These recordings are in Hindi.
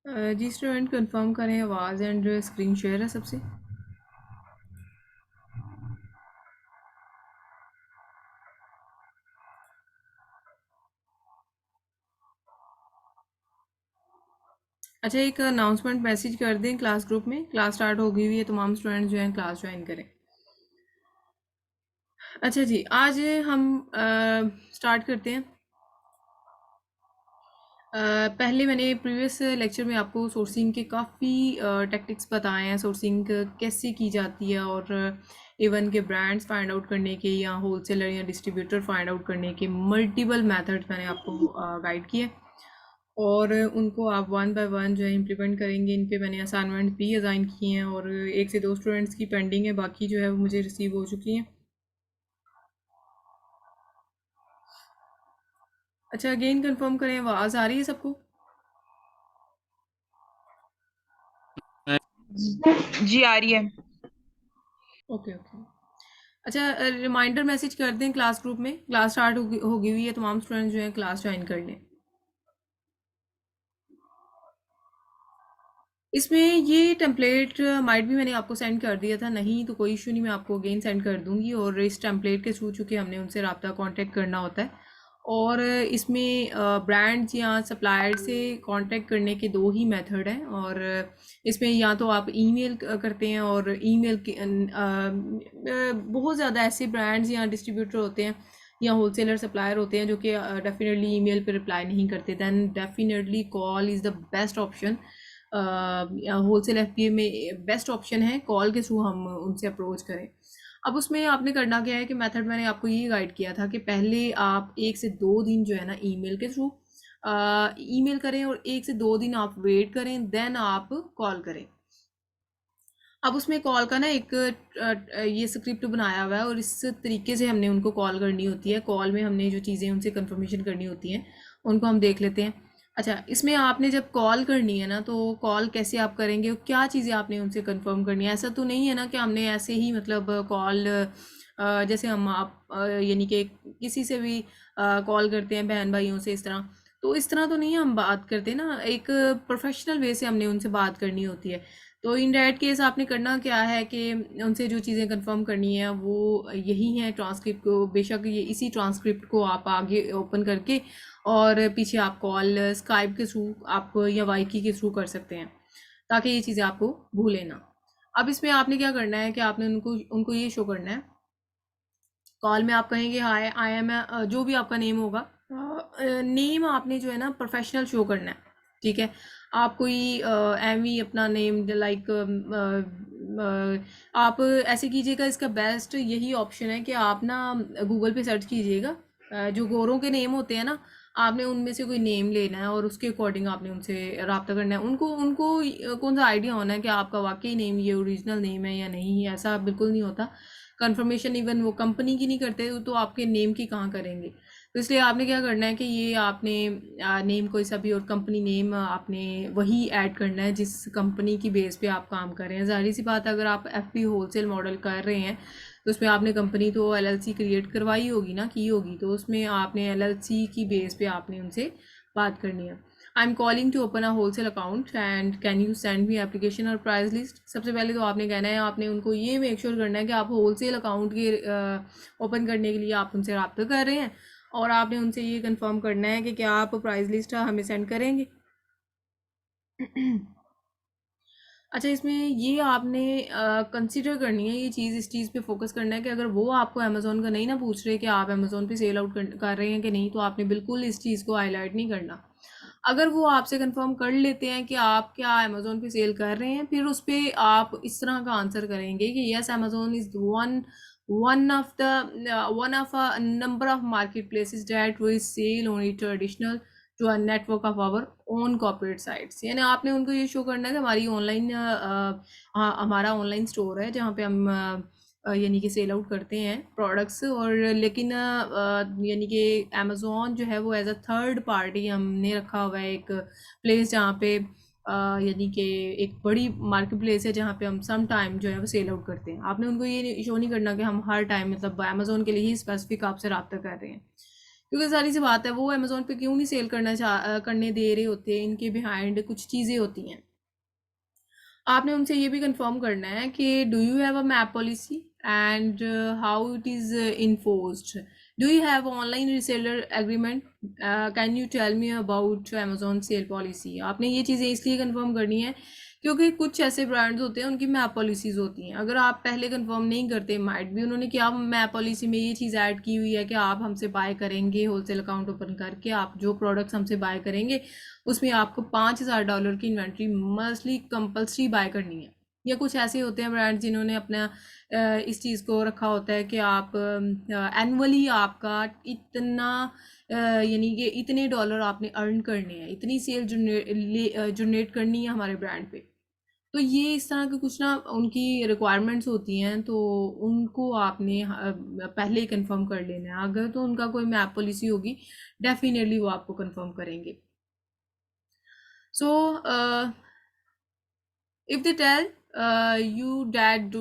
जी स्टूडेंट कंफर्म करें आवाज़ एंड स्क्रीन शेयर है सबसे। अच्छा, एक अनाउंसमेंट मैसेज कर दें क्लास ग्रुप में, क्लास स्टार्ट हो गई हुई है, तमाम स्टूडेंट जो हैं क्लास ज्वाइन करें। अच्छा जी, आज हम स्टार्ट करते हैं। पहले मैंने प्रीवियस लेक्चर में आपको सोर्सिंग के काफ़ी टेक्टिक्स बताए हैं, सोर्सिंग कैसे की जाती है, और इवन के ब्रांड्स फाइंड आउट करने के या होलसेलर या डिस्ट्रीब्यूटर फाइंड आउट करने के मल्टीपल मेथड्स मैंने आपको गाइड किए, और उनको आप वन बाय वन जो है इम्प्लीमेंट करेंगे। इन पे मैंने असाइनमेंट भी असाइन किए हैं, और एक से दो स्टूडेंट्स की पेंडिंग है, बाकी जो है वो मुझे रिसीव हो चुकी हैं। अच्छा, अगेन कंफर्म करें आवाज़ आ रही है सबको? जी आ रही है। Okay okay. अच्छा, रिमाइंडर मैसेज कर दें क्लास ग्रुप में, क्लास स्टार्ट हो गई हुई है, तमाम स्टूडेंट जो है क्लास ज्वाइन कर लें। इसमें ये टेम्पलेट माइट भी मैंने आपको सेंड कर दिया था, नहीं तो कोई इशू नहीं, मैं आपको अगेन सेंड कर दूंगी। और इस टेम्पलेट के थ्रू चूँकि हमने उनसे रब्ता कांटेक्ट करना होता है, और इसमें ब्रांड्स या सप्लायर से कांटेक्ट करने के दो ही मेथड हैं, और इसमें या तो आप ईमेल करते हैं, और ईमेल के बहुत ज़्यादा ऐसे ब्रांड्स या डिस्ट्रीब्यूटर होते हैं या होलसेलर सप्लायर होते हैं जो कि डेफिनेटली ईमेल पे रिप्लाई नहीं करते, then definitely call is the best option. Wholesale FPA में बेस्ट ऑप्शन है कॉल के थ्रू हम उनसे अप्रोच करें। अब उसमें आपने करना क्या है कि मेथड मैंने आपको ये गाइड किया था कि पहले आप एक से दो दिन जो है ना ईमेल के थ्रू ईमेल करें, और एक से दो दिन आप वेट करें, देन आप कॉल करें। अब उसमें कॉल का ना एक ये स्क्रिप्ट बनाया हुआ है, और इस तरीके से हमने उनको कॉल करनी होती है। कॉल में हमने जो चीज़ें उनसे कंफर्मेशन करनी होती हैं उनको हम देख लेते हैं। अच्छा, इसमें आपने जब कॉल करनी है ना, तो कॉल कैसे आप करेंगे और क्या चीज़ें आपने उनसे कंफर्म करनी है। ऐसा तो नहीं है ना कि हमने ऐसे ही मतलब कॉल, जैसे हम आप यानी कि किसी से भी कॉल करते हैं बहन भाइयों से, इस तरह तो इस तरह तो नहीं हम बात करते ना, एक प्रोफेशनल वे से हमने उनसे बात करनी होती है। तो इन डैट केस आपने करना क्या है कि उनसे जो चीज़ें कंफर्म करनी है वो यही है ट्रांसक्रिप्ट को, बेशक ये इसी ट्रांसक्रिप्ट को आप आगे ओपन करके और पीछे आप कॉल स्काइप के थ्रू आप या वाईकी के थ्रू कर सकते हैं, ताकि ये चीज़ें आपको भूलें ना। अब इसमें आपने क्या करना है कि आपने उनको उनको ये शो करना है। कॉल में आप कहेंगे हाय आई एम, जो भी आपका नेम होगा, नेम आपने जो है ना प्रोफेशनल शो करना है, ठीक है। आप कोई एम वी अपना नेम लाइक, आप ऐसे कीजिएगा, इसका बेस्ट यही ऑप्शन है कि आप ना गूगल पे सर्च कीजिएगा, जो गोरों के नेम होते हैं ना, आपने उनमें से कोई नेम लेना है और उसके अकॉर्डिंग आपने उनसे रब्ता करना है। उनको उनको कौन सा आइडिया होना है कि आपका वाकई नेम ये ओरिजिनल नेम है या नहीं, ऐसा बिल्कुल नहीं होता। कंफर्मेशन इवन वो कंपनी की नहीं करते, तो आपके नेम की कहाँ करेंगे। तो इसलिए आपने क्या करना है कि ये आपने नेम कोई सा भी, और कंपनी नेम आपने वही ऐड करना है जिस कंपनी की बेस पे आप काम कर रहे हैं। ज़ाहिर सी बात है, अगर आप एफपी होलसेल मॉडल कर रहे हैं तो उसमें आपने कंपनी तो एलएलसी क्रिएट करवाई होगी ना, की होगी, तो उसमें आपने एलएलसी की बेस पे आपने उनसे बात करनी है। I am calling to open a wholesale account and can you send me application और प्राइस लिस्ट। सबसे पहले तो आपने कहना है, आपने उनको ये मेक श्योर करना है कि आप होलसेल अकाउंट के ओपन करने के लिए आप उनसे रब्ता कर रहे हैं, और आपने उनसे ये कंफर्म करना है कि क्या आप प्राइस लिस्ट हमें सेंड करेंगे। अच्छा, इसमें ये आपने कंसिडर करनी है ये चीज़, इस चीज़ पे फोकस करना है कि अगर वो आपको अमेज़ोन का नहीं ना पूछ रहे कि आप अमेज़ोन पे सेल आउट कर रहे हैं कि नहीं, तो आपने बिल्कुल इस चीज़ को हाईलाइट नहीं करना। अगर वो आपसे कंफर्म कर लेते हैं कि आप क्या अमेज़ोन पे सेल कर रहे हैं, फिर उस पे आप इस तरह का आंसर करेंगे कि yes Amazon is one one of a number of market places that we sell only traditional to a network of our own corporate sites. यानी आपने उनको ये शो करना है कि हमारी ऑनलाइन, हमारा ऑनलाइन स्टोर है जहाँ पे हम यानी कि सेल आउट करते हैं प्रोडक्ट्स, और लेकिन यानी कि अमेज़ोन जो है वो एज अ थर्ड पार्टी हमने रखा हुआ है, एक प्लेस जहाँ पे यानी कि एक बड़ी मार्केट प्लेस है जहाँ पे हम सम टाइम जो है वो सेल आउट करते हैं। आपने उनको ये शो नहीं करना कि हम हर टाइम मतलब अमेज़ोन के लिए ही स्पेसिफिक आपसे रब्ता कर रहे हैं, क्योंकि सारी सी बात है, वो अमेज़न पे क्यों नहीं सेल करने दे रहे होते, इनके बिहाइंड कुछ चीज़ें होती हैं। आपने उनसे ये भी कंफर्म करना है कि do you have a map policy and how it is enforced, do you have online reseller agreement, can you tell me about Amazon sale policy. आपने ये चीज़ें इसलिए कंफर्म करनी है क्योंकि कुछ ऐसे ब्रांड्स होते हैं उनकी मैप पॉलिसीज़ होती हैं, अगर आप पहले कंफर्म नहीं करते, माइट भी उन्होंने क्या मैप पॉलिसी में ये चीज़ ऐड की हुई है कि आप हमसे बाय करेंगे, होलसेल अकाउंट ओपन करके आप जो प्रोडक्ट्स हमसे बाय करेंगे उसमें आपको $5,000 की इन्वेंट्री मस्टली कंपल्सरी बाय करनी है। या कुछ ऐसे होते हैं ब्रांड जिन्होंने अपना इस चीज़ को रखा होता है कि आप एनुअली आपका इतना यानी कि इतने डॉलर आपने अर्न करने हैं, इतनी सेल जनरेट करनी है हमारे ब्रांड पे। तो ये इस तरह के कुछ ना उनकी रिक्वायरमेंट्स होती हैं, तो उनको आपने पहले ही कंफर्म कर लेना है। अगर तो उनका कोई मैप पॉलिसी होगी, डेफिनेटली वो आपको कंफर्म करेंगे। So, if they tell you that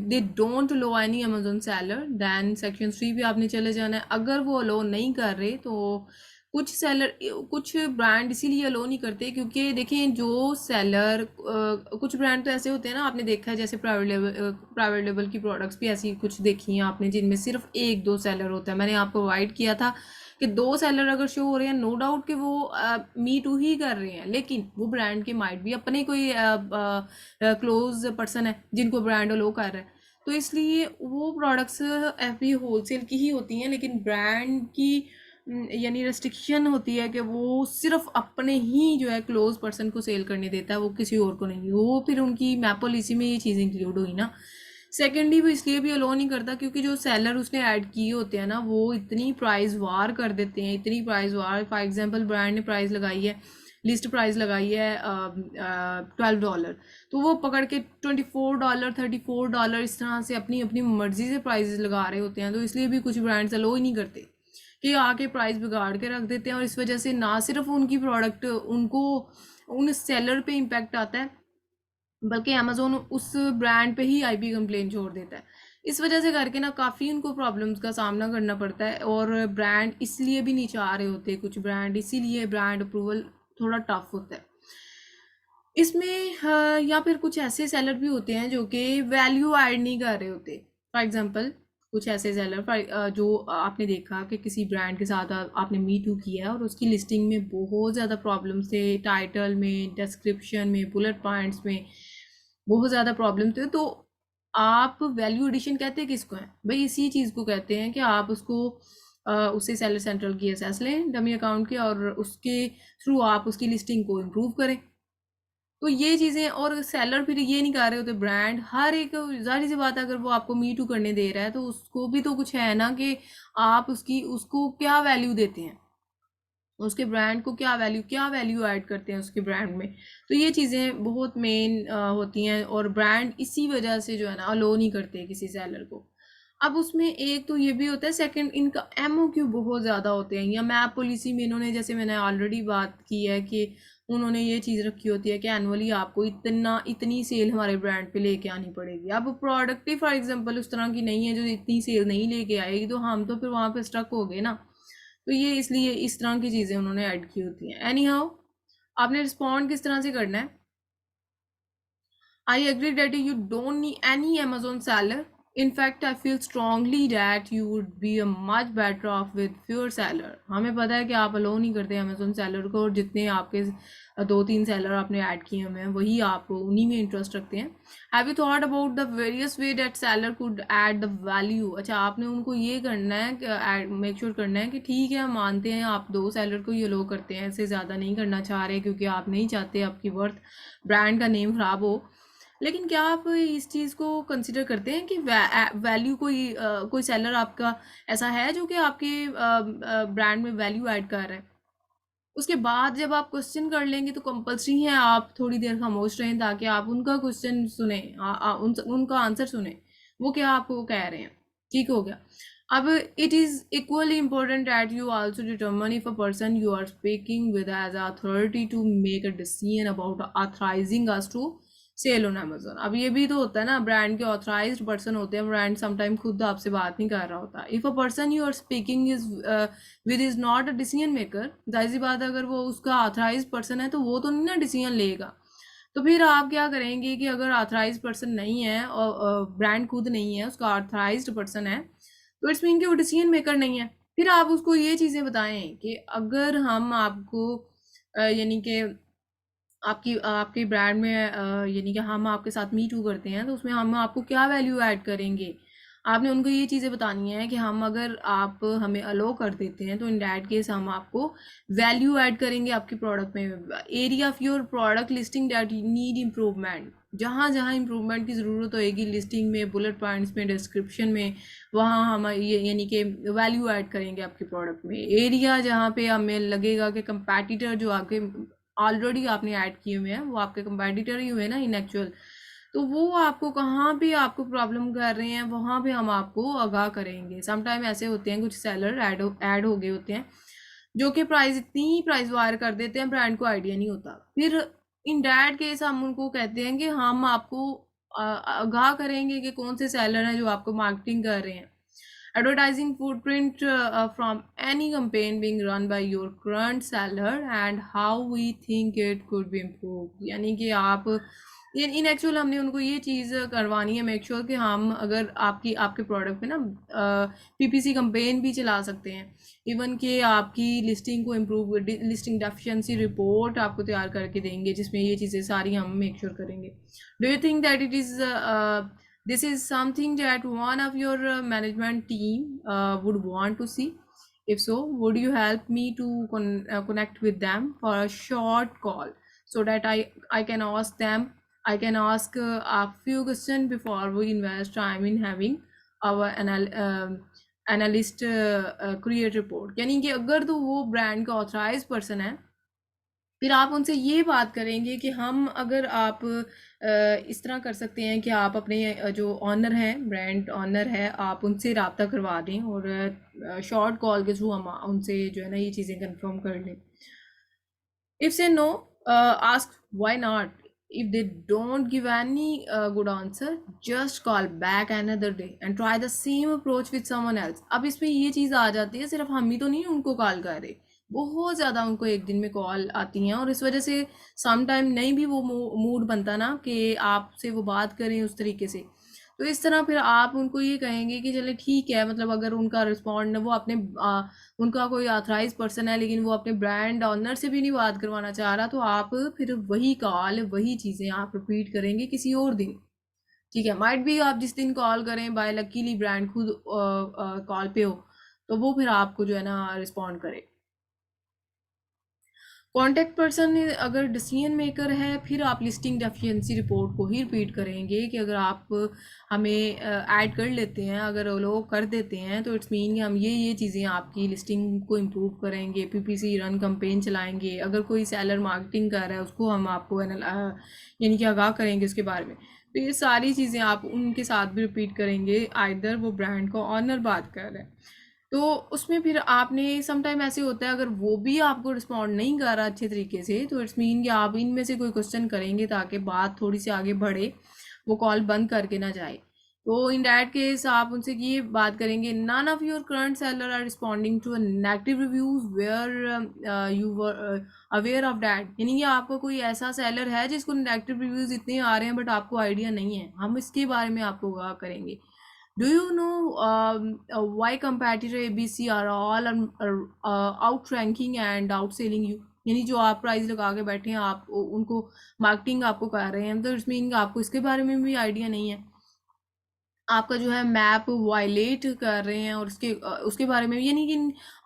they don't allow any Amazon seller, then section 3 पे आपने चले जाना है। अगर वो अलो नहीं कर रहे तो कुछ सेलर, कुछ ब्रांड इसीलिए अलो नहीं करते क्योंकि देखें जो सेलर, कुछ ब्रांड तो ऐसे होते हैं ना, आपने देखा है जैसे प्राइवेट लेवल की प्रोडक्ट्स भी ऐसी कुछ देखी हैं आपने जिनमें सिर्फ एक दो सेलर होता है। मैंने आपको प्रोवाइड किया था कि दो सेलर अगर शो हो रहे हैं, नो डाउट कि वो मी टू ही कर रहे हैं, लेकिन वो ब्रांड के माइट भी अपने कोई क्लोज पर्सन है जिनको ब्रांड लो कर रहा है, तो इसलिए वो प्रोडक्ट्स एफ बी होलसेल की ही होती हैं, लेकिन ब्रांड की यानी रेस्ट्रिक्शन होती है कि वो सिर्फ अपने ही जो है क्लोज पर्सन को सेल करने देता है, वो किसी और को नहीं। वो फिर उनकी मैप पॉलिसी में ये चीज़ इंक्लूड हुई ना। सेकेंडली वो इसलिए भी अलो नहीं करता क्योंकि जो सेलर उसने ऐड किए होते हैं ना, वो इतनी प्राइस वार कर देते हैं, इतनी price war. For example brand ने प्राइस लगाई है, लिस्ट प्राइस लगाई है $12, तो वो पकड़ के $24, $34 इस तरह से अपनी अपनी मर्जी से प्राइस लगा रहे होते हैं। तो इसलिए भी कुछ ब्रांड्स अलो ही नहीं करते कि आके प्राइस बिगाड़ के रख देते हैं, और इस वजह से ना सिर्फ उनकी प्रोडक्ट उनको उन सेलर पे इम्पेक्ट आता है, बल्कि अमेजोन उस ब्रांड पे ही आईपी कंप्लेन छोड़ देता है। इस वजह से करके ना काफ़ी उनको प्रॉब्लम्स का सामना करना पड़ता है, और ब्रांड इसलिए भी नहीं चाह रहे होते कुछ ब्रांड, इसीलिए ब्रांड अप्रूवल थोड़ा टफ होता है इसमें। या फिर कुछ ऐसे सेलर भी होते हैं जो कि वैल्यू ऐड नहीं कर रहे होते। फॉर एग्जांपल कुछ ऐसे सेलर जो आपने देखा कि किसी ब्रांड के साथ आपने मी टू किया है और उसकी लिस्टिंग में बहुत ज़्यादा प्रॉब्लम्स थे, टाइटल में, डिस्क्रिप्शन में, बुलेट पॉइंट्स में बहुत ज़्यादा प्रॉब्लम थे। तो आप वैल्यू एडिशन कहते हैं किसको है भाई? इसी चीज़ को कहते हैं कि आप उसको उससे सेलर सेंट्रल की एसेस लें डमी अकाउंट के, और उसके थ्रू आप उसकी लिस्टिंग को इम्प्रूव करें। तो ये चीज़ें, और सेलर फिर ये नहीं कर रहे होते, ब्रांड हर एक, जाहिर सी बात है अगर वो आपको मी टू करने दे रहा है तो उसको भी तो कुछ है ना कि आप उसको क्या वैल्यू देते हैं, उसके ब्रांड को क्या वैल्यू ऐड करते हैं उसके ब्रांड में। तो ये चीज़ें बहुत मेन होती हैं, और ब्रांड इसी वजह से जो है ना अलो नहीं करते किसी सेलर को। अब उसमें एक तो ये भी होता है, सेकंड इनका एमओक्यू बहुत ज़्यादा होते हैं, या मैप पॉलिसी में इन्होंने, जैसे मैंने ऑलरेडी बात की है कि उन्होंने ये चीज़ रखी होती है कि एनुअली आपको इतनी सेल हमारे ब्रांड पे लेके आनी पड़ेगी। अब प्रोडक्ट ही फॉर एग्जांपल उस तरह की नहीं है जो इतनी सेल नहीं लेके आएगी, तो हम तो फिर वहाँ पे स्टक हो गए ना। तो ये इसलिए इस तरह की चीज़ें उन्होंने ऐड की होती हैं। एनी हाउ, आपने रिस्पॉन्ड किस तरह से करना है? I agree that you don't need any Amazon seller. In fact, I feel strongly that you would be a much better off with fewer seller. हमें पता है कि आप अलो नहीं करते अमेजोन सेलर को, और जितने आपके 2-3 सेलर आपने ऐड किए हुए हैं वही आप उन्हीं में इंटरेस्ट रखते हैं। Have you thought about the various way that seller could add the value? अच्छा, आपने उनको ये करना है कि मेक श्योर करना है कि ठीक है, मानते हैं आप 2 सेलर को ही अलो करते हैं, ऐसे ज़्यादा नहीं करना चाह रहे क्योंकि आप नहीं चाहते आपकी वर्थ, ब्रांड का नेम ख़राब हो, लेकिन क्या आप इस चीज़ को कंसिडर करते हैं कि वैल्यू कोई सेलर आपका ऐसा है जो कि आपके ब्रांड में वैल्यू ऐड कर रहा है? उसके बाद जब आप क्वेश्चन कर लेंगे तो कंपल्सरी है आप थोड़ी देर खामोश रहें ताकि आप उनका क्वेश्चन सुने, उनका आंसर सुने, वो क्या आपको कह रहे हैं। ठीक हो गया। अब it is equally important that you also determine if a person you are speaking with as authority to make a decision about authorising us to sell on Amazon. अब ये भी तो होता है ना, ब्रांड के ऑथराइज्ड पर्सन होते हैं, ब्रांड समटाइम खुद आपसे बात नहीं कर रहा होता। If a person you are speaking is with is not a decision maker, जाहिर सी बात है अगर वो उसका ऑथराइज्ड पर्सन है तो वो तो नहीं ना डिसीजन लेगा। तो फिर आप क्या करेंगे कि अगर ऑथराइज्ड पर्सन नहीं है और ब्रांड खुद नहीं है, उसका ऑथराइज्ड पर्सन है, तो इट्स मीन कि वो डिसीजन मेकर नहीं है। फिर आप उसको ये चीज़ें बताएं कि अगर हम आपको यानी कि आपकी आपके ब्रांड में यानी कि हम आपके साथ मी टू करते हैं तो उसमें हम आपको क्या वैल्यू ऐड करेंगे। आपने उनको ये चीज़ें बतानी है कि हम अगर आप हमें अलो कर देते हैं तो इन दैट केस हम आपको वैल्यू ऐड करेंगे आपके प्रोडक्ट में। Area of your product listing that need improvement, जहाँ जहाँ इम्प्रूवमेंट की ज़रूरत होएगी लिस्टिंग में, बुलेट पॉइंट्स में, डिस्क्रिप्शन में, वहाँ हम ये यानी कि वैल्यू ऐड करेंगे आपके प्रोडक्ट में। एरिया जहाँ पे हमें लगेगा कि कंपैटिटर जो आपके ऑलरेडी आपने ऐड किए हुए हैं वो आपके कंपेटिटर ही हुए ना इन एक्चुअल, तो वो आपको कहाँ पे आपको प्रॉब्लम कर रहे हैं वहाँ पे हम आपको आगाह करेंगे। समटाइम ऐसे होते हैं कुछ सेलर ऐड हो गए होते हैं जो कि प्राइस इतनी प्राइस वार कर देते हैं, ब्रांड को आइडिया नहीं होता। फिर इन डैट केस हम उनको कहते हैं कि हम आपको आगाह करेंगे कि कौन से सेलर हैं जो आपको मार्केटिंग कर रहे हैं। Advertising footprint from any campaign being run by your current seller and how we think it could be improved। यानी कि आप इन एक्चुअल हमने उनको ये चीज़ करवानी है, मेक श्योर कि हम अगर आपके प्रोडक्ट में ना पीपीसी कंपेन भी चला सकते हैं, इवन कि आपकी लिस्टिंग को इम्प्रूव, लिस्टिंग डेफिशिएंसी रिपोर्ट आपको तैयार करके देंगे जिसमें ये चीज़ें सारी हम मेक श्योर करेंगे। Do you think that it is this is something that one of your management team would want to see? If so, would you help me to connect with them for a short call so that I can ask them, I can ask a few questions before we invest time in having our analyst create report। यानी कि अगर तो वो ब्रांड का ऑथराइज पर्सन है, फिर आप उनसे ये बात करेंगे कि हम अगर आप इस तरह कर सकते हैं कि आप अपने जो ऑनर हैं, ब्रांड ऑनर है, आप उनसे रब्ता करवा दें और शॉर्ट कॉल के थ्रू हम उनसे जो है ना ये चीज़ें कंफर्म कर लें। If say no, ask why not. If they don't give any good answer, just call back another day and try the same approach with someone else। अब इसमें ये चीज़ आ जाती है, सिर्फ हम ही तो नहीं उनको कॉल कर रहे, बहुत ज़्यादा उनको एक दिन में कॉल आती हैं और इस वजह से सम टाइम नहीं भी वो मूड बनता ना कि आपसे वो बात करें उस तरीके से। तो इस तरह फिर आप उनको ये कहेंगे कि चले ठीक है, मतलब अगर उनका रिस्पॉन्ड वो अपने उनका कोई ऑथराइज पर्सन है लेकिन वो अपने ब्रांड ऑनर से भी नहीं बात करवाना चाह रहा, तो आप फिर वही कॉल वही चीज़ें आप रिपीट करेंगे किसी और दिन। ठीक है, माइट भी आप जिस दिन कॉल करें बाय लकीली ब्रांड खुद कॉल पे हो तो वो फिर आपको जो है ना रिस्पॉन्ड करे। कॉन्टैक्ट पर्सन अगर डिसीजन मेकर है, फिर आप लिस्टिंग डेफिशिएंसी रिपोर्ट को ही रिपीट करेंगे कि अगर आप हमें ऐड कर लेते हैं, अगर वो लोग कर देते हैं तो इट्स मीन कि हम ये चीज़ें आपकी लिस्टिंग को इम्प्रूव करेंगे, पीपीसी रन कंपेन चलाएंगे। अगर कोई सेलर मार्केटिंग कर रहा है उसको हम आपको यानी कि आगाह करेंगे उसके बारे में। तो ये सारी चीज़ें आप उनके साथ भी रिपीट करेंगे, आइदर वो ब्रांड का ऑनर बात कर रहे हैं। तो उसमें फिर आपने समटाइम ऐसे होता है अगर वो भी आपको रिस्पॉन्ड नहीं कर रहा अच्छे तरीके से, तो इट्स मीन कि आप इनमें से कोई क्वेश्चन करेंगे ताकि बात थोड़ी सी आगे बढ़े, वो कॉल बंद करके ना जाए। तो इन दैट केस आप उनसे ये बात करेंगे, none of your current seller are responding to negative reviews where you were aware of that. यानी कि आपका कोई ऐसा सेलर है जिसको नेगेटिव रिव्यूज इतने आ रहे हैं बट आपको आइडिया नहीं है, हम इसके बारे में आपको आगाह करेंगे। Do you know why competitor ABC are all outranking and outselling you? यानी जो आप प्राइस लगा के बैठे हैं आप उनको मार्केटिंग आपको कर रहे हैं, तो इट्स मीन आपको इसके बारे में भी आइडिया नहीं है, आपका जो है मैप वायलेट कर रहे हैं और उसके बारे में यानी कि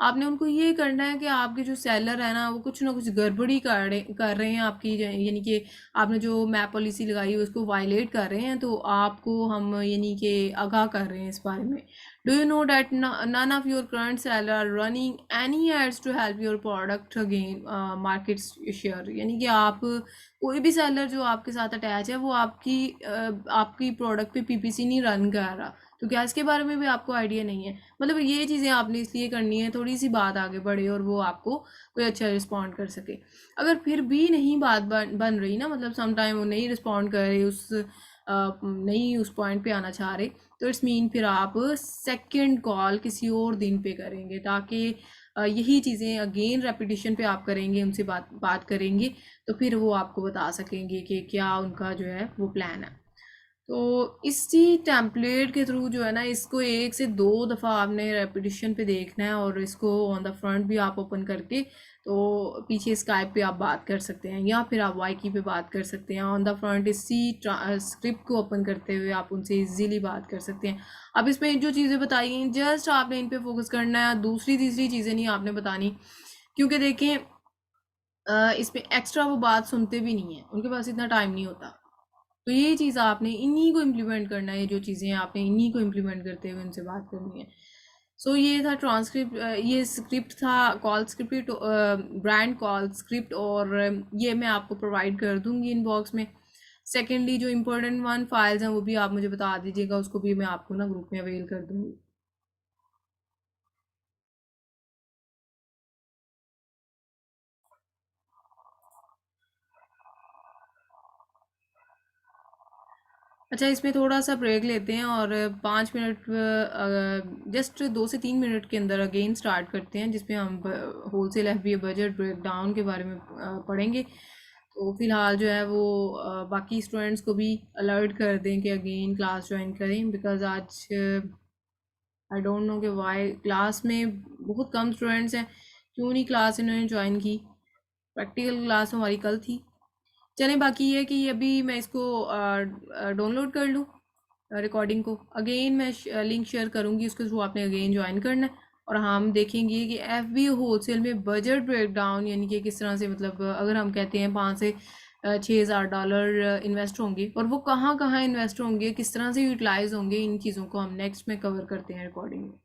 आपने उनको ये करना है कि आपके जो सेलर है ना वो कुछ ना कुछ गड़बड़ी कर रहे हैं आपकी, यानी कि आपने जो मैप पॉलिसी लगाई है उसको वायलेट कर रहे हैं, तो आपको हम यानी कि आगाह कर रहे हैं इस बारे में। Do you know that none of your current seller are running any ads to help your product again market share. यानी कि आप कोई भी सेलर जो आपके साथ अटैच है वो आपकी प्रोडक्ट पे पीपीसी नहीं रन कर रहा, तो क्या इसके बारे में भी आपको आइडिया नहीं है? मतलब ये चीज़ें आपने इसलिए करनी है थोड़ी सी बात आगे बढ़े और वो आपको कोई अच्छा रिस्पॉन्ड कर सके। अगर फिर भी नहीं बात बन रही ना, मतलब सम टाइम वो नहीं रिस्पॉन्ड कर रहे, नहीं उस पॉइंट पे आना चाह रहे, तो इट्स मीन फिर आप सेकंड कॉल किसी और दिन पे करेंगे, ताकि यही चीज़ें अगेन रेपिटिशन पे आप करेंगे, उनसे बात बात करेंगे, तो फिर वो आपको बता सकेंगे कि क्या उनका जो है वो प्लान है। तो इसी टेम्पलेट के थ्रू जो है ना, इसको 1 से 2 दफ़ा आपने रेपिटिशन पे देखना है, और इसको ऑन द फ्रंट भी आप ओपन करके तो पीछे स्काइप पे आप बात कर सकते हैं, या फिर आप वाईकी पे बात कर सकते हैं। ऑन द फ्रंट इसी स्क्रिप्ट को ओपन करते हुए आप उनसे इजीली बात कर सकते हैं। अब इसमें जो चीज़ें बताई गई जस्ट आपने इन पे फोकस करना है, दूसरी तीसरी चीज़ें नहीं आपने बतानी, क्योंकि देखें इसमें एक्स्ट्रा वो बात सुनते भी नहीं है, उनके पास इतना टाइम नहीं होता। तो ये चीज़ आपने इन्हीं को इम्प्लीमेंट करना है, जो चीज़ें हैं आपने इन्हीं को इम्प्लीमेंट करते हुए उनसे बात करनी है। सो ये था ट्रांसक्रिप्ट, ये स्क्रिप्ट था call script, brand call script, और ये मैं आपको प्रोवाइड कर दूंगी इनबॉक्स में। सेकेंडली जो इम्पोर्टेंट वन फाइल्स हैं वो भी आप मुझे बता दीजिएगा, उसको भी मैं आपको ना ग्रुप में अवेल कर दूंगी। अच्छा, इसमें थोड़ा सा ब्रेक लेते हैं और 5 मिनट, जस्ट 2 से 3 मिनट के अंदर अगेन स्टार्ट करते हैं, जिसमें हम wholesale FBA budget break down के बारे में पढ़ेंगे। तो फिलहाल जो है वो बाकी स्टूडेंट्स को भी अलर्ट कर दें कि अगेन क्लास ज्वाइन करें, बिकॉज आज आई डोंट नो कि वाई क्लास में बहुत कम स्टूडेंट्स हैं, क्यों नहीं क्लास इन्होंने ज्वाइन की। प्रैक्टिकल क्लास हमारी कल थी। चलें, बाकी ये है कि अभी मैं इसको डाउनलोड कर लूँ रिकॉर्डिंग को, अगेन मैं लिंक शेयर करूँगी, उसके थ्रू आपने अगेन ज्वाइन करना है, और हम देखेंगे कि एफ बी होलसेल में बजट ब्रेकडाउन, यानी कि किस तरह से, मतलब अगर हम कहते हैं 5 से 6 हज़ार डॉलर इन्वेस्ट होंगे, और वो कहाँ कहाँ इन्वेस्ट होंगे, किस तरह से यूटिलाइज होंगे, इन चीज़ों को हम नेक्स्ट में कवर करते हैं रिकॉर्डिंग में।